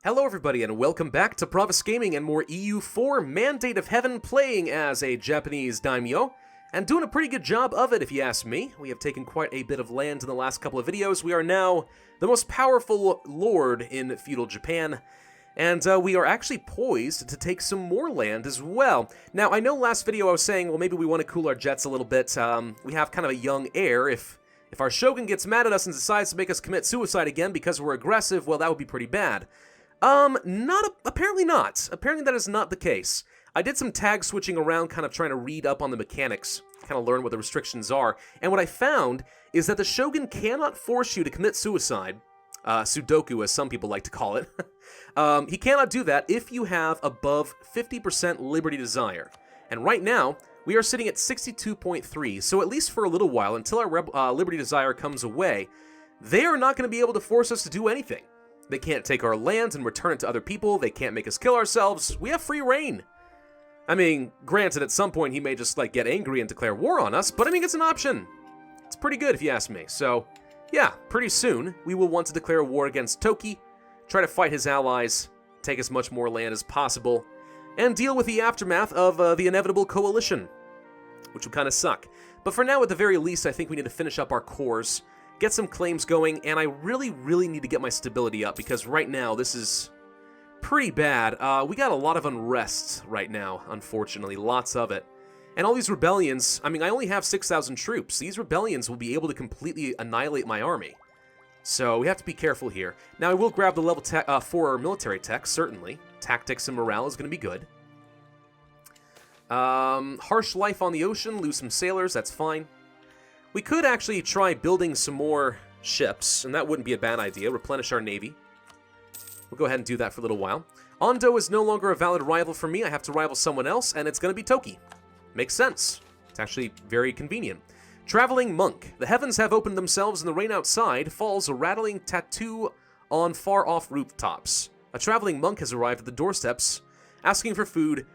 Hello everybody and welcome back to Pravus Gaming and more EU4 Mandate of Heaven, playing as a Japanese daimyo, and doing a pretty good job of it if you ask me. We have taken quite a bit of land in the last couple of videos. We are now the most powerful lord in feudal Japan, and we are actually poised to take some more land as well. Now, I know last video I was saying, well, maybe we want to cool our jets a little bit. We have kind of a young heir. If our Shogun gets mad at us and decides to make us commit suicide again because we're aggressive, well, that would be pretty bad. Apparently not. Apparently that is not the case. I did some tag switching around, kind of trying to read up on the mechanics, kind of learn what the restrictions are, and what I found is that the Shogun cannot force you to commit suicide, Sudoku as some people like to call it. He cannot do that if you have above 50% Liberty Desire. And right now, we are sitting at 62.3, so at least for a little while, until our Liberty Desire comes away, they are not going to be able to force us to do anything. They can't take our land and return it to other people. They can't make us kill ourselves. We have free reign. I mean, granted, at some point he may just, get angry and declare war on us, but I mean, it's an option. It's pretty good if you ask me. So, yeah, pretty soon we will want to declare war against Toki, try to fight his allies, take as much more land as possible, and deal with the aftermath of the inevitable coalition, which would kind of suck. But for now, at the very least, I think we need to finish up our cores, get some claims going, and I really need to get my stability up, because right now, this is pretty bad. We got a lot of unrest right now, unfortunately, lots of it. And all these rebellions, I mean, I only have 6,000 troops. These rebellions will be able to completely annihilate my army. So we have to be careful here. Now, I will grab the level 4 military tech, certainly. Tactics and morale is going to be good. Harsh life on the ocean, lose some sailors, that's fine. We could actually try building some more ships, and that wouldn't be a bad idea. Replenish our navy. We'll go ahead and do that for a little while. Ando is no longer a valid rival for me. I have to rival someone else, and it's going to be Toki. Makes sense. It's actually very convenient. Traveling monk. The heavens have opened themselves, and the rain outside falls a rattling tattoo on far-off rooftops. A traveling monk has arrived at the doorsteps, asking for food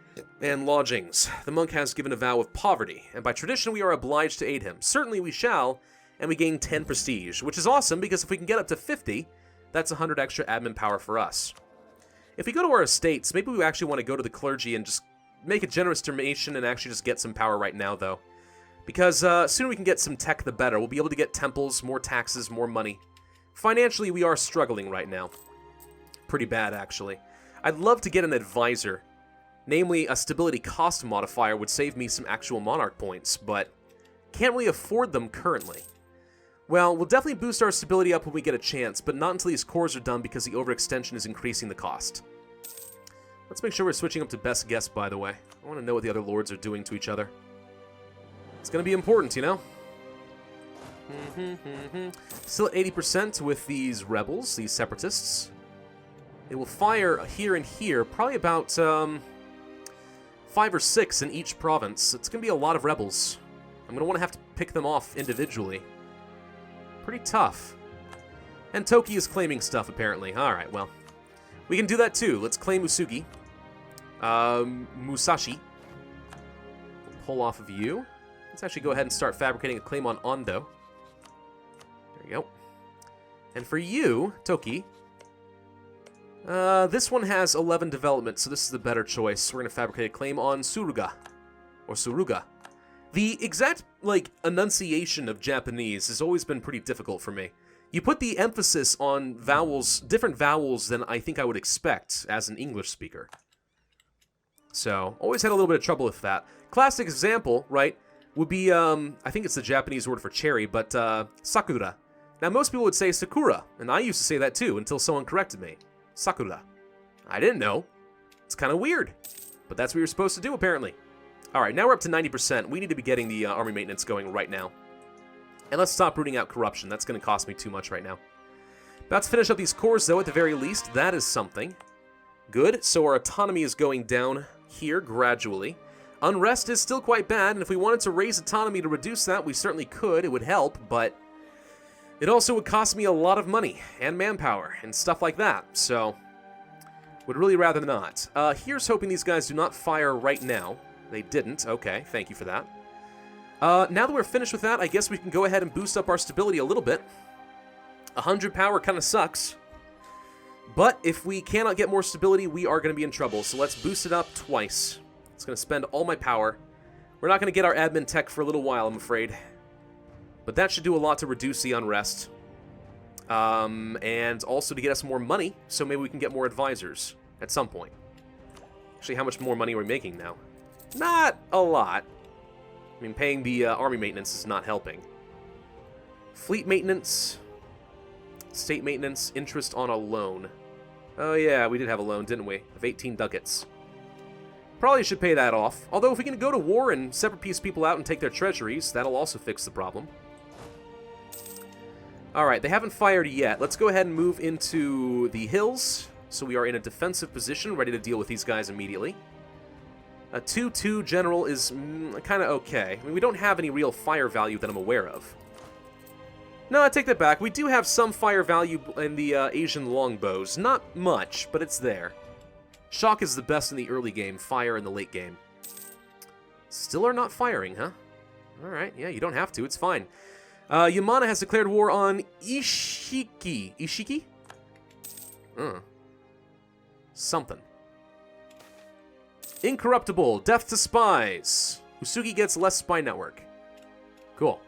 and lodgings. The monk has given a vow of poverty, and by tradition we are obliged to aid him. Certainly we shall, and we gain 10 prestige, which is awesome, because if we can get up to 50, that's 100 extra admin power for us. If we go to our estates, maybe we actually want to go to the clergy and just make a generous donation and actually just get some power right now, though. Because sooner we can get some tech, the better. We'll be able to get temples, more taxes, more money. Financially, we are struggling right now. Pretty bad, actually. I'd love to get an advisor. Namely, a stability cost modifier would save me some actual monarch points, but can't really afford them currently. Well, we'll definitely boost our stability up when we get a chance, but not until these cores are done because the overextension is increasing the cost. Let's make sure we're switching up to best guess, by the way. I want to know what the other lords are doing to each other. It's going to be important, you know? Still at 80% with these rebels, these separatists. They will fire here and here, probably about 5 or 6 in each province. It's going to be a lot of rebels. I'm going to want to have to pick them off individually. Pretty tough. And Toki is claiming stuff, apparently. Alright, well. We can do that too. Let's claim Usugi. Musashi. We'll pull off of you. Let's actually go ahead and start fabricating a claim on Ando. There we go. And for you, Toki, this one has 11 development, so this is the better choice. We're going to fabricate a claim on Suruga. Or Suruga. The exact, enunciation of Japanese has always been pretty difficult for me. You put the emphasis on vowels, different vowels than I think I would expect as an English speaker. So, always had a little bit of trouble with that. Classic example, right, would be, I think it's the Japanese word for cherry, but, Sakura. Now, most people would say Sakura, and I used to say that too, until someone corrected me. Sakura. I didn't know. It's kind of weird. But that's what you're supposed to do, apparently. Alright, now we're up to 90%. We need to be getting the army maintenance going right now. And let's stop rooting out corruption. That's going to cost me too much right now. About to finish up these cores, though, at the very least. That is something. Good. So our autonomy is going down here gradually. Unrest is still quite bad, and if we wanted to raise autonomy to reduce that, we certainly could. It would help, but it also would cost me a lot of money and manpower and stuff like that, so would really rather not. Here's hoping these guys do not fire right now. They didn't. Okay, thank you for that. Now that we're finished with that, I guess we can go ahead and boost up our stability a little bit. 100 power kind of sucks. But if we cannot get more stability, we are going to be in trouble. So let's boost it up twice. It's going to spend all my power. We're not going to get our admin tech for a little while, I'm afraid. But that should do a lot to reduce the unrest. And also to get us more money, so maybe we can get more advisors at some point. Actually, how much more money are we making now? Not a lot. I mean, paying the army maintenance is not helping. Fleet maintenance, state maintenance, interest on a loan. Oh yeah, we did have a loan, didn't we? Of 18 ducats. Probably should pay that off. Although if we can go to war and separate piece people out and take their treasuries, that'll also fix the problem. Alright, they haven't fired yet. Let's go ahead and move into the hills. So we are in a defensive position, ready to deal with these guys immediately. A 2-2 general is kind of okay. I mean, we don't have any real fire value that I'm aware of. No, I take that back. We do have some fire value in the Asian longbows. Not much, but it's there. Shock is the best in the early game, fire in the late game. Still are not firing, huh? Alright, yeah, you don't have to. It's fine. Yamana has declared war on Ishiki. Ishiki? Something. Incorruptible. Death to spies. Usugi gets less spy network. Cool.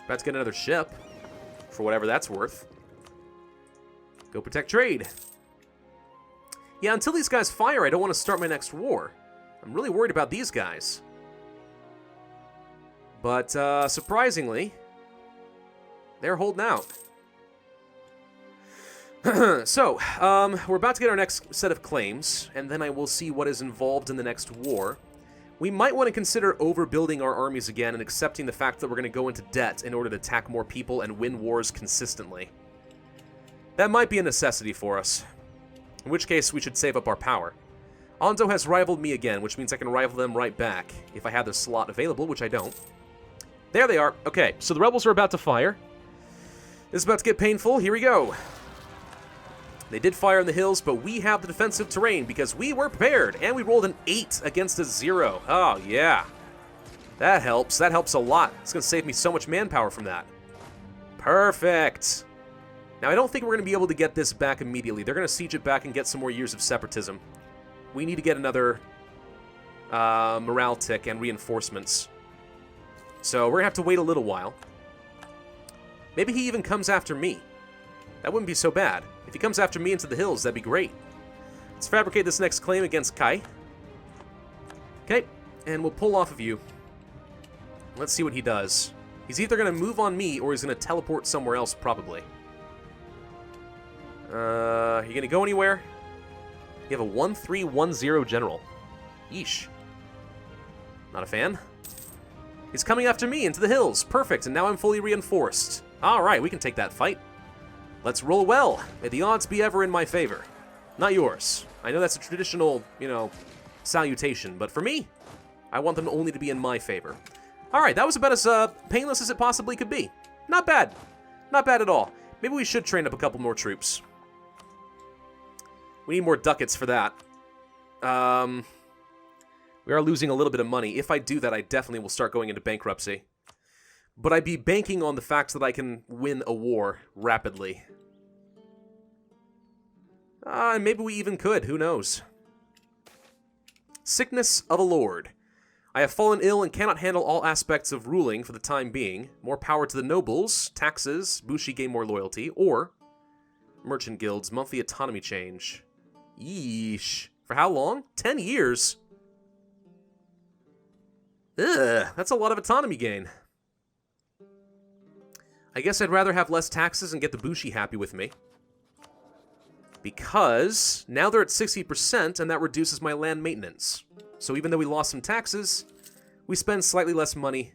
About to get another ship. For whatever that's worth. Go protect trade. Yeah, until these guys fire, I don't want to start my next war. I'm really worried about these guys. But, surprisingly, they're holding out. So, we're about to get our next set of claims, and then I will see what is involved in the next war. We might want to consider overbuilding our armies again and accepting the fact that we're going to go into debt in order to attack more people and win wars consistently. That might be a necessity for us, in which case we should save up our power. Ando has rivaled me again, which means I can rival them right back, if I have the slot available, which I don't. There they are. Okay, so the rebels are about to fire. This is about to get painful. Here we go. They did fire in the hills, but we have the defensive terrain because we were prepared, and we rolled an 8 against a 0. Oh, yeah. That helps. That helps a lot. It's going to save me so much manpower from that. Perfect. Now, I don't think we're going to be able to get this back immediately. They're going to siege it back and get some more years of separatism. We need to get another morale tick and reinforcements. So we're going to have to wait a little while. Maybe he even comes after me. That wouldn't be so bad. If he comes after me into the hills, that'd be great. Let's fabricate this next claim against Kai. Okay, and we'll pull off of you. Let's see what he does. He's either going to move on me or he's going to teleport somewhere else, probably. You going to go anywhere? You have a 1-3-1-0 general. Yeesh. Not a fan. He's coming after me into the hills. Perfect, and now I'm fully reinforced. Alright, we can take that fight. Let's roll well. May the odds be ever in my favor. Not yours. I know that's a traditional, salutation, but for me, I want them only to be in my favor. Alright, that was about as painless as it possibly could be. Not bad. Not bad at all. Maybe we should train up a couple more troops. We need more ducats for that. We are losing a little bit of money. If I do that, I definitely will start going into bankruptcy. But I'd be banking on the fact that I can win a war rapidly. And maybe we even could, who knows. Sickness of a lord. I have fallen ill and cannot handle all aspects of ruling for the time being. More power to the nobles, taxes, Bushi gain more loyalty, or merchant guilds, monthly autonomy change. Yeesh. For how long? 10 years? Ugh, that's a lot of autonomy gain. I guess I'd rather have less taxes and get the Bushi happy with me. Because now they're at 60% and that reduces my land maintenance. So even though we lost some taxes, we spend slightly less money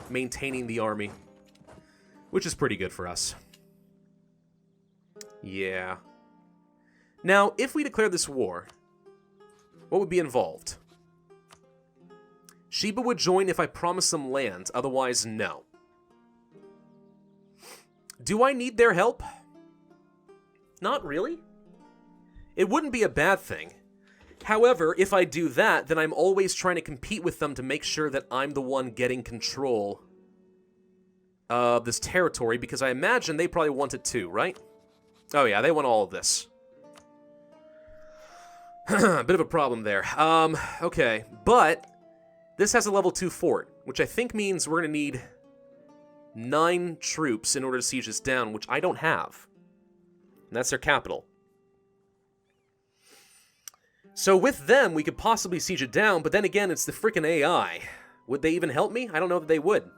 maintaining the army. Which is pretty good for us. Yeah. Now, if we declare this war, what would be involved? Shiba would join if I promise them land, otherwise no. Do I need their help? Not really. It wouldn't be a bad thing. However, if I do that, then I'm always trying to compete with them to make sure that I'm the one getting control of this territory, because I imagine they probably want it too, right? Oh yeah, they want all of this. Bit of a problem there. Okay, but this has a level 2 fort, which I think means we're going to need 9 troops in order to siege this down, which I don't have. And that's their capital. So with them, we could possibly siege it down, but then again, it's the frickin' AI. Would they even help me? I don't know that they would.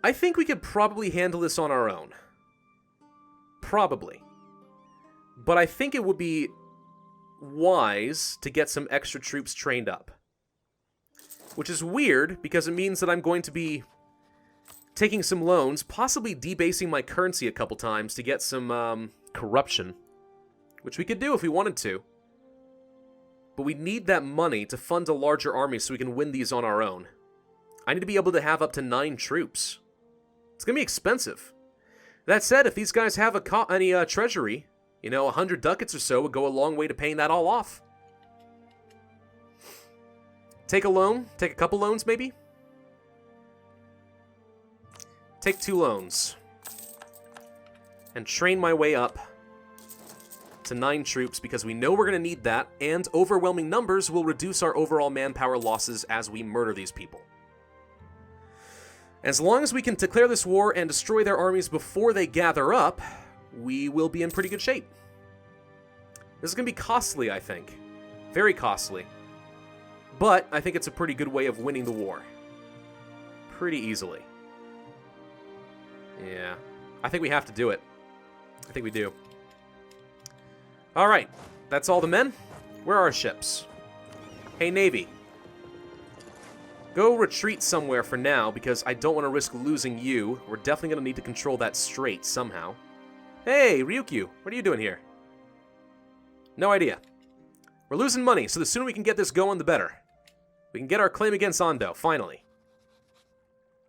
I think we could probably handle this on our own. Probably. But I think it would be wise to get some extra troops trained up. Which is weird, because it means that I'm going to be taking some loans, possibly debasing my currency a couple times to get some corruption. Which we could do if we wanted to. But we need that money to fund a larger army so we can win these on our own. I need to be able to have up to 9 troops. It's going to be expensive. That said, if these guys have any treasury, you know, 100 ducats or so would go a long way to paying that all off. Take a loan. Take a couple loans, maybe. Take 2 loans. And train my way up to 9 troops, because we know we're going to need that, and overwhelming numbers will reduce our overall manpower losses as we murder these people. As long as we can declare this war and destroy their armies before they gather up, we will be in pretty good shape. This is going to be costly, I think. Very costly. But I think it's a pretty good way of winning the war. Pretty easily. Yeah. I think we have to do it. I think we do. Alright. That's all the men. Where are our ships? Hey, Navy. Go retreat somewhere for now, because I don't want to risk losing you. We're definitely going to need to control that strait somehow. Hey, Ryukyu, what are you doing here? No idea. We're losing money, so the sooner we can get this going, the better. We can get our claim against Ando, finally.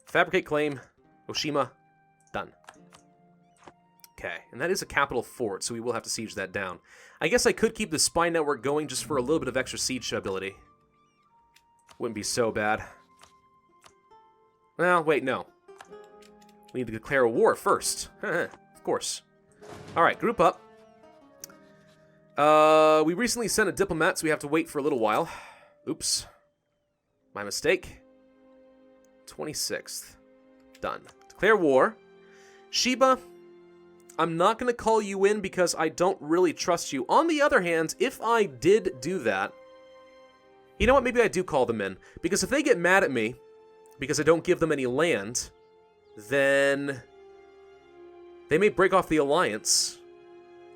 Fabricate claim, Oshima, done. Okay, and that is a capital fort, so we will have to siege that down. I guess I could keep the spy network going just for a little bit of extra siege ability. Wouldn't be so bad. Well, wait, no. We need to declare a war first. Of course. Alright, group up. We recently sent a diplomat, so we have to wait for a little while. Oops. My mistake. 26th. Done. Declare war. Shiba, I'm not going to call you in because I don't really trust you. On the other hand, if I did do that, you know what, maybe I do call them in. Because if they get mad at me, because I don't give them any land, then they may break off the alliance.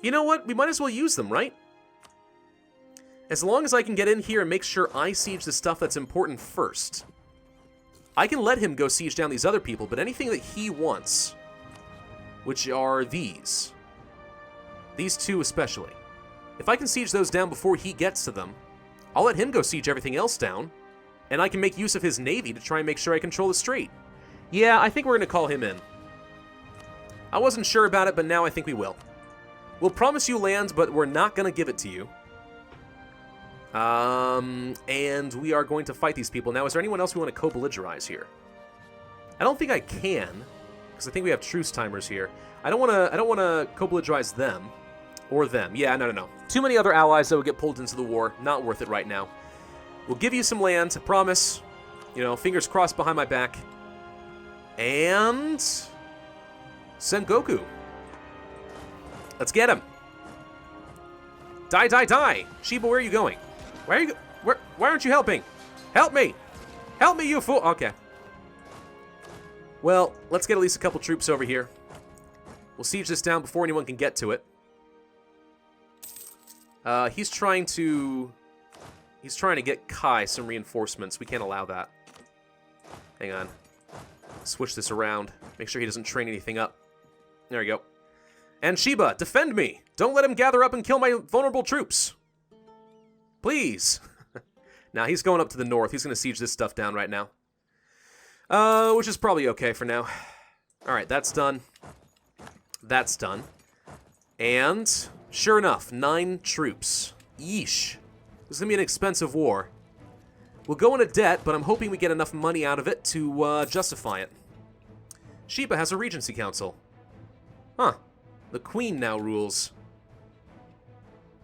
You know what, we might as well use them, right? As long as I can get in here and make sure I siege the stuff that's important first. I can let him go siege down these other people, but anything that he wants, which are these 2 especially, if I can siege those down before he gets to them, I'll let him go siege everything else down, and I can make use of his navy to try and make sure I control the strait. Yeah, I think we're going to call him in. I wasn't sure about it, but now I think we will. We'll promise you land, but we're not going to give it to you. And we are going to fight these people. Now, is there anyone else we want to co-belligerize here? I don't think I can, because I think we have truce timers here. I don't want to co-belligerize them. Or them. Yeah, no. Too many other allies that would get pulled into the war. Not worth it right now. We'll give you some land, I promise. You know, fingers crossed behind my back. And Sengoku. Let's get him. Die. Shiba, where are you going? Why aren't you helping? Help me! Help me, you fool! Okay. Well, let's get at least a couple troops over here. We'll siege this down before anyone can get to it. He's trying to get Kai some reinforcements. We can't allow that. Hang on. Switch this around. Make sure he doesn't train anything up. There we go. And Shiba, defend me! Don't let him gather up and kill my vulnerable troops! Please! Now, he's going up to the north. He's going to siege this stuff down right now. Which is probably okay for now. Alright, that's done. That's done. And, sure enough, 9 troops. Yeesh. This is going to be an expensive war. We'll go into debt, but I'm hoping we get enough money out of it to justify it. Shiba has a regency council. Huh. The queen now rules.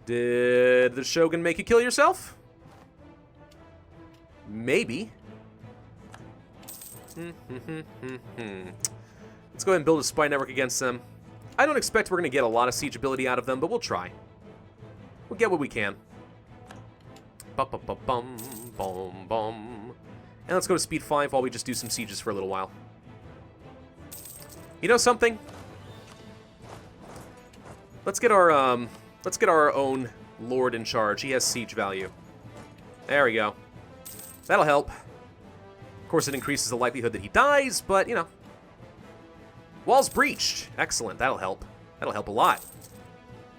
Did the Shogun make you kill yourself? Maybe. Let's go ahead and build a spy network against them. I don't expect we're going to get a lot of siege ability out of them, but we'll try. We'll get what we can. Bum, bum, bum. And let's go to speed 5 while we just do some sieges for a little while. You know something? Let's get our own lord in charge. He has siege value. There we go. That'll help. Of course, it increases the likelihood that he dies, but, you know. Walls breached. Excellent. That'll help. That'll help a lot.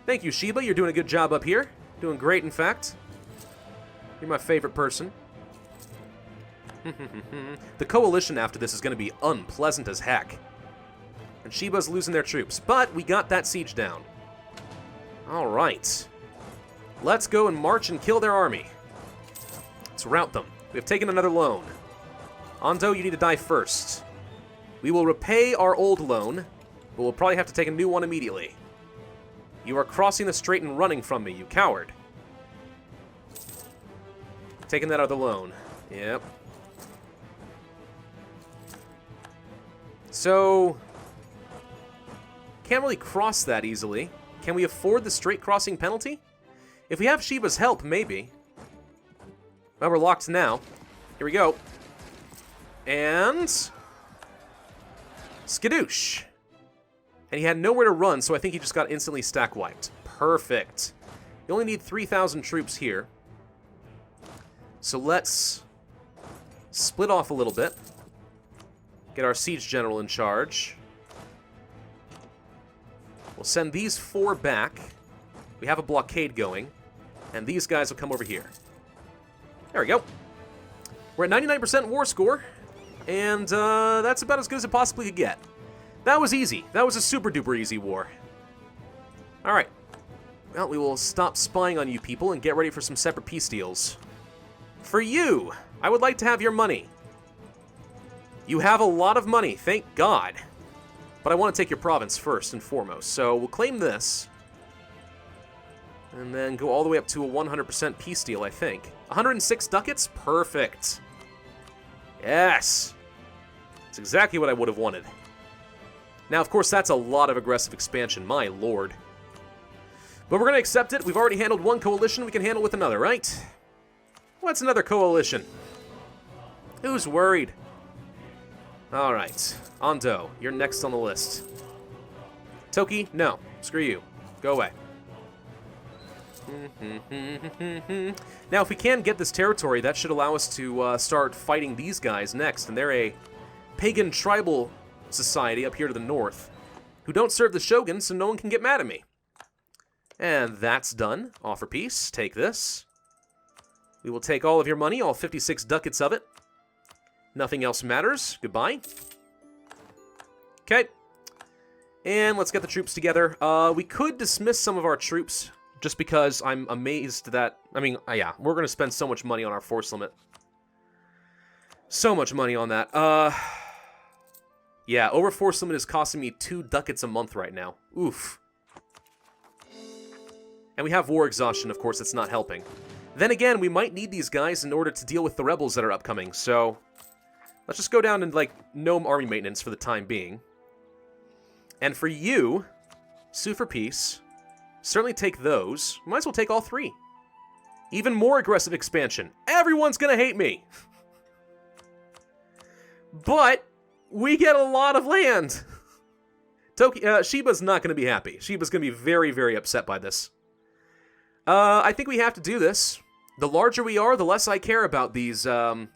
Thank you, Shiba. You're doing a good job up here. Doing great, in fact. You're my favorite person. The coalition after this is going to be unpleasant as heck. And Shiba's losing their troops, but we got that siege down. All right. Let's go and march and kill their army. Let's rout them. We have taken another loan. Ando, you need to die first. We will repay our old loan, but we'll probably have to take a new one immediately. You are crossing the strait and running from me, you coward. Taking that other loan. Yep. So, can't really cross that easily. Can we afford the strait crossing penalty? If we have Shiba's help, maybe. Well, we're locked now. Here we go. And skadoosh. And he had nowhere to run, so I think he just got instantly stack wiped. Perfect. You only need 3,000 troops here. So let's split off a little bit. Get our siege general in charge. We'll send these 4 back. We have a blockade going. And these guys will come over here. There we go. We're at 99% war score. And that's about as good as it possibly could get. That was easy. That was a super duper easy war. Alright. Well, we will stop spying on you people and get ready for some separate peace deals. For you, I would like to have your money. You have a lot of money, thank God. But I want to take your province first and foremost. So we'll claim this. And then go all the way up to a 100% peace deal, I think. 106 ducats? Perfect. Yes. That's exactly what I would have wanted. Now, of course, that's a lot of aggressive expansion, my lord. But we're going to accept it. We've already handled one coalition. We can handle with another, right? What's another coalition? Who's worried? All right. Ando, you're next on the list. Toki, no. Screw you. Go away. Now, if we can get this territory, that should allow us to start fighting these guys next. And they're a pagan tribal society up here to the north who don't serve the shogun, so no one can get mad at me. And that's done. Offer peace. Take this. We will take all of your money, all 56 ducats of it. Nothing else matters. Goodbye. Okay. And let's get the troops together. We could dismiss some of our troops just because I'm amazed that... I mean, yeah, we're going to spend so much money on our force limit. So much money on that. Yeah, over force limit is costing me 2 ducats a month right now. Oof. And we have war exhaustion, of course, that's not helping. Then again, we might need these guys in order to deal with the rebels that are upcoming, so... let's just go down and, like, gnome army maintenance for the time being. And for you, sue for peace. Certainly take those. Might as well take all 3. Even more aggressive expansion. Everyone's gonna hate me! But we get a lot of land! Shiba's not gonna be happy. Shiba's gonna be very, very upset by this. I think we have to do this. The larger we are, the less I care about these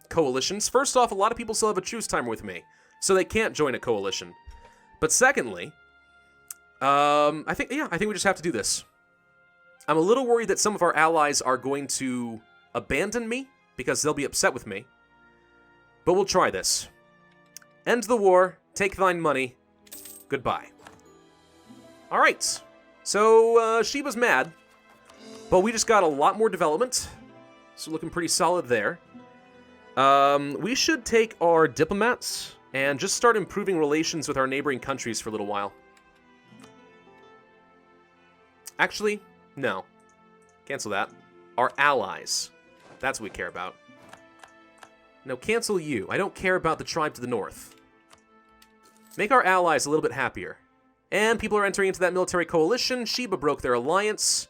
coalitions. First off, a lot of people still have a truce timer with me, so they can't join a coalition. But secondly, I think we just have to do this. I'm a little worried that some of our allies are going to abandon me because they'll be upset with me. But we'll try this. End the war, take thine money, goodbye. Alright, so Shiba's mad, but we just got a lot more development. So looking pretty solid there. We should take our diplomats and just start improving relations with our neighboring countries for a little while. Actually, no. Cancel that. Our allies. That's what we care about. No, cancel you. I don't care about the tribe to the north. Make our allies a little bit happier. And people are entering into that military coalition. Shiba broke their alliance.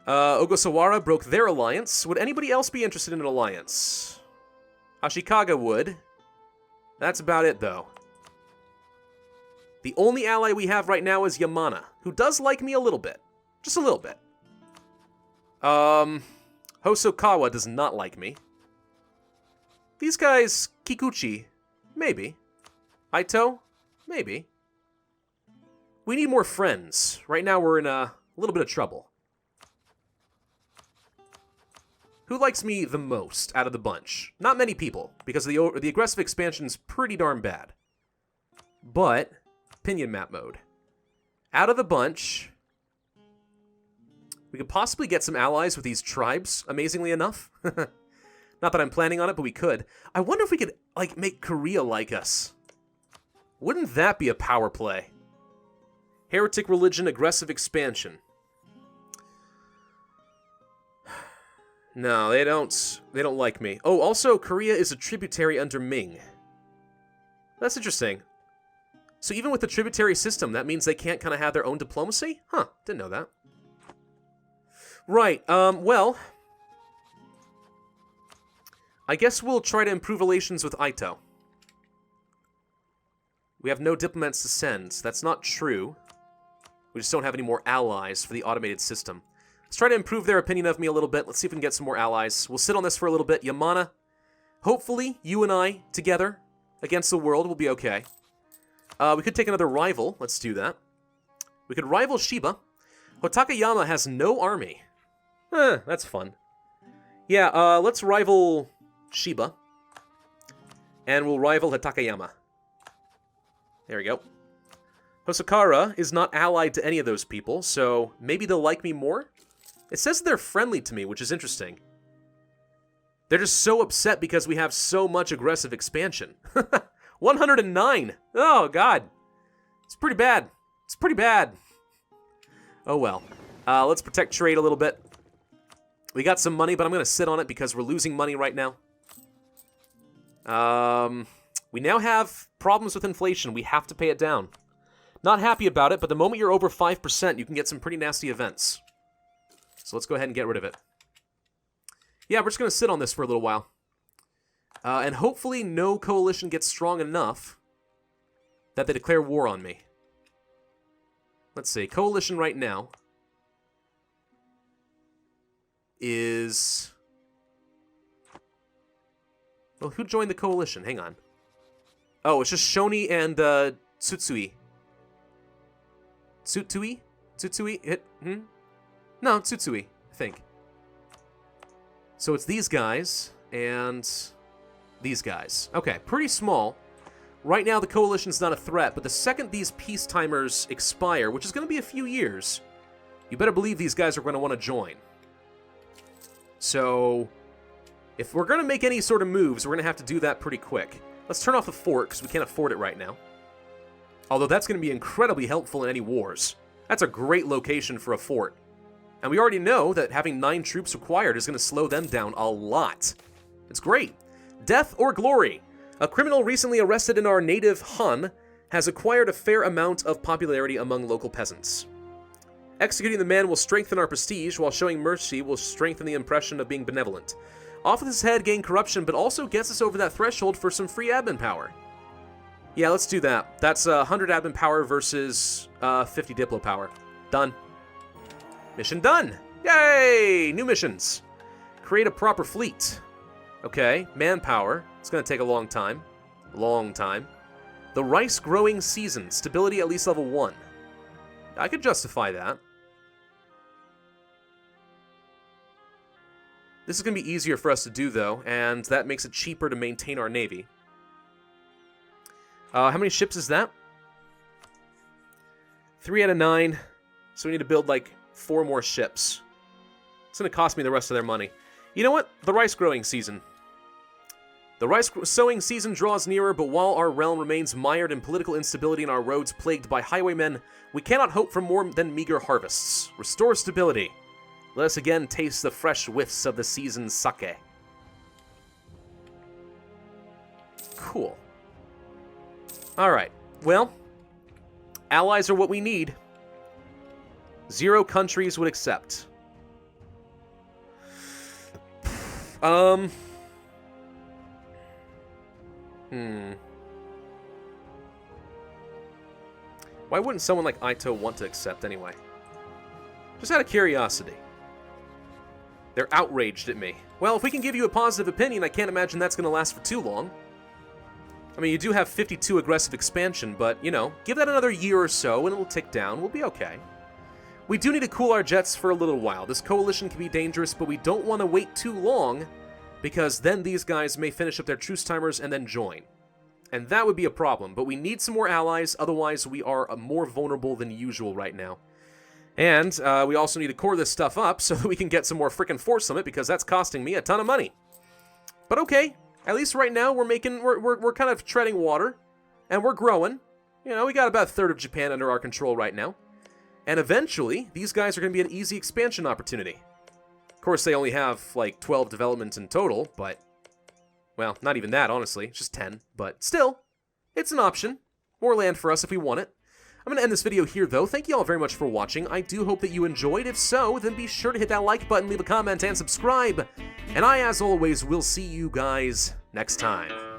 Ogasawara broke their alliance. Would anybody else be interested in an alliance? Ashikaga would. That's about it, though. The only ally we have right now is Yamana, who does like me a little bit. Just a little bit. Hosokawa does not like me. These guys, Kikuchi, maybe. Aito, maybe. We need more friends. Right now we're in a little bit of trouble. Who likes me the most out of the bunch? Not many people, because the aggressive expansion's pretty darn bad. But, opinion map mode. Out of the bunch, we could possibly get some allies with these tribes, amazingly enough. Not that I'm planning on it, but we could. I wonder if we could, like, make Korea like us. Wouldn't that be a power play? Heretic religion, aggressive expansion. No, they don't like me. Oh, also, Korea is a tributary under Ming. That's interesting. So even with the tributary system, that means they can't kind of have their own diplomacy? Huh, didn't know that. Right, well, I guess we'll try to improve relations with Aito. We have no diplomats to send. That's not true. We just don't have any more allies for the automated system. Let's try to improve their opinion of me a little bit. Let's see if we can get some more allies. We'll sit on this for a little bit. Yamana, hopefully, you and I together against the world will be okay. We could take another rival. Let's do that. We could rival Shiba. Hotakayama has no army. That's fun. Yeah, let's rival Shiba. And we'll rival Hotakayama. There we go. Hosokawa is not allied to any of those people, so maybe they'll like me more? It says they're friendly to me, which is interesting. They're just so upset because we have so much aggressive expansion. 109! Oh, God. It's pretty bad. It's pretty bad. Oh, well. Let's protect trade a little bit. We got some money, but I'm going to sit on it because we're losing money right now. We now have problems with inflation. We have to pay it down. Not happy about it, but the moment you're over 5%, you can get some pretty nasty events. So let's go ahead and get rid of it. Yeah, we're just going to sit on this for a little while. And hopefully no coalition gets strong enough that they declare war on me. Let's see. Coalition right now is... Well, who joined the coalition? Hang on. Oh, it's just Shoni and Tsutsui. Tsutsui? Tsutsui? No, Tsutsui, I think. So it's these guys and these guys. Okay, pretty small. Right now the coalition's not a threat, but the second these peace timers expire, which is going to be a few years, you better believe these guys are going to want to join. So if we're going to make any sort of moves, we're going to have to do that pretty quick. Let's turn off the fort, because we can't afford it right now. Although that's going to be incredibly helpful in any wars. That's a great location for a fort. And we already know that having 9 troops required is going to slow them down a lot. It's great. Death or glory. A criminal recently arrested in our native Han has acquired a fair amount of popularity among local peasants. Executing the man will strengthen our prestige, while showing mercy will strengthen the impression of being benevolent. Off with his head, gain corruption, but also gets us over that threshold for some free admin power. Yeah, let's do that. That's 100 admin power versus 50 diplo power. Done. Mission done! Yay! New missions. Create a proper fleet. Okay, manpower. It's going to take a long time. Long time. The rice growing season. Stability at least level 1. I could justify that. This is going to be easier for us to do, though, and that makes it cheaper to maintain our navy. How many ships is that? 3 out of 9. So we need to build, like, 4 more ships. It's going to cost me the rest of their money. You know what? The rice growing season. The rice sowing season draws nearer, but while our realm remains mired in political instability and our roads plagued by highwaymen, we cannot hope for more than meager harvests. Restore stability. Let us again taste the fresh whiffs of the season's sake. Cool. Alright, well, allies are what we need. 0 countries would accept. Why wouldn't someone like Ito want to accept anyway? Just out of curiosity. They're outraged at me. Well, if we can give you a positive opinion, I can't imagine that's going to last for too long. I mean, you do have 52 aggressive expansion, but, you know, give that another year or so and it'll tick down. We'll be okay. We do need to cool our jets for a little while. This coalition can be dangerous, but we don't want to wait too long, because then these guys may finish up their truce timers and then join. And that would be a problem, but we need some more allies, otherwise we are more vulnerable than usual right now. And we also need to core this stuff up so that we can get some more frickin' force limit, because that's costing me a ton of money. But okay, at least right now we're kind of treading water, and we're growing. You know, we got about a third of Japan under our control right now. And eventually, these guys are going to be an easy expansion opportunity. Of course, they only have, like, 12 developments in total, but... well, not even that, honestly. Just 10. But still, it's an option. More land for us if we want it. I'm going to end this video here, though. Thank you all very much for watching. I do hope that you enjoyed. If so, then be sure to hit that like button, leave a comment, and subscribe. And I, as always, will see you guys next time.